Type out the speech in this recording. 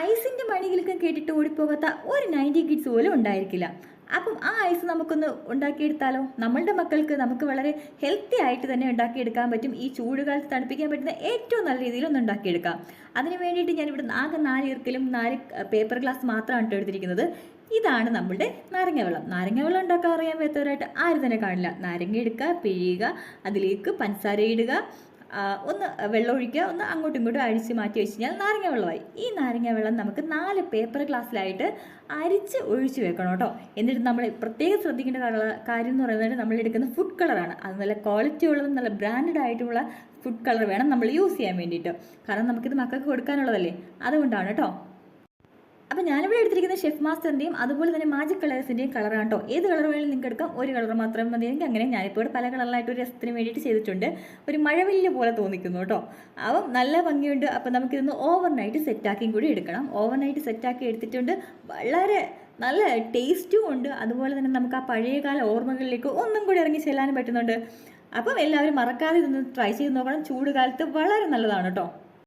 ഐസിൻ്റെ മണികളൊക്കെ കേട്ടിട്ട് ഓടിപ്പോകാത്ത ഒരു 90 കിഡ്സ് പോലും ഉണ്ടായിരിക്കില്ല. അപ്പം ആ ഐസ് നമുക്കൊന്ന് ഉണ്ടാക്കിയെടുത്താലോ? നമ്മളുടെ മക്കൾക്ക് നമുക്ക് വളരെ ഹെൽത്തി ആയിട്ട് തന്നെ ഉണ്ടാക്കിയെടുക്കാൻ പറ്റും. ഈ ചൂടുകാലത്ത് തണുപ്പിക്കാൻ പറ്റുന്ന ഏറ്റവും നല്ല രീതിയിൽ ഒന്ന് ഉണ്ടാക്കിയെടുക്കാം. അതിന് വേണ്ടിയിട്ട് ഞാനിവിടെ ആകെ 4 ഈർക്കലും 4 പേപ്പർ ഗ്ലാസ് മാത്രമാണ് എടുത്തിരിക്കുന്നത്. ഇതാണ് നമ്മളുടെ നാരങ്ങ വെള്ളം. നാരങ്ങ വെള്ളം ഉണ്ടാക്കാൻ അറിയാൻ പറ്റാത്തവരായിട്ട് ആരും തന്നെ കാണില്ല. നാരങ്ങ എടുക്കുക, പിഴിയുക, അതിലേക്ക് പഞ്ചസാര ഇടുക, ഒന്ന് വെള്ളം ഒഴിക്കുക, ഒന്ന് അങ്ങോട്ടും ഇങ്ങോട്ടും അഴിച്ച് മാറ്റി വെച്ച് കഴിഞ്ഞാൽ നാരങ്ങ വെള്ളമായി. ഈ നാരങ്ങ വെള്ളം നമുക്ക് 4 പേപ്പർ ഗ്ലാസ്സിലായിട്ട് അരിച്ച് ഒഴിച്ച് വെക്കണം കേട്ടോ. എന്നിട്ട് നമ്മൾ പ്രത്യേകം ശ്രദ്ധിക്കേണ്ട കാര്യം എന്ന് പറയുന്നത് നമ്മൾ എടുക്കുന്ന ഫുഡ് കളറാണ്. അത് നല്ല ക്വാളിറ്റി ഉള്ളതും നല്ല ബ്രാൻഡഡ് ആയിട്ടുള്ള ഫുഡ് കളർ വേണം നമ്മൾ യൂസ് ചെയ്യാൻ വേണ്ടിയിട്ട്. കാരണം നമുക്കിത് മക്കൾക്ക് കൊടുക്കാനുള്ളതല്ലേ, അതുകൊണ്ടാണ് കേട്ടോ. അപ്പോൾ ഞാനിവിടെ എടുത്തിരിക്കുന്ന ഷെഫ് മാസ്റ്ററിൻ്റെയും അതുപോലെ തന്നെ മാജിക് കളേഴ്സിൻ്റെയും കളറാണ് കേട്ടോ. ഏത് കളർ വേണമെങ്കിലും നിങ്ങൾക്ക് എടുക്കാം. ഒരു കളർ മാത്രം മതിയെങ്കിൽ അങ്ങനെ. ഞാനിപ്പോൾ ഇവിടെ പല കളറിലായിട്ട് ഒരു രസത്തിന് വേണ്ടിയിട്ട് ചെയ്തിട്ടുണ്ട്. ഒരു മഴവില്ല് പോലെ തോന്നിക്കുന്നു കേട്ടോ. അപ്പം നല്ല ഭംഗിയുണ്ട്. അപ്പം നമുക്കിതൊന്ന് ഓവർനൈറ്റ് സെറ്റാക്കിയും കൂടി എടുക്കണം. ഓവർനൈറ്റ് സെറ്റാക്കി എടുത്തിട്ടുണ്ട്. വളരെ നല്ല ടേസ്റ്റും ഉണ്ട്. അതുപോലെ തന്നെ നമുക്ക് ആ പഴയകാല ഓർമ്മകളിലേക്ക് ഒന്നും കൂടി ഇറങ്ങി ചെല്ലാനും പറ്റുന്നുണ്ട്. അപ്പം എല്ലാവരും മറക്കാതെ ഇതൊന്ന് ട്രൈ ചെയ്ത് നോക്കണം. ചൂട് കാലത്ത് വളരെ നല്ലതാണ് കേട്ടോ.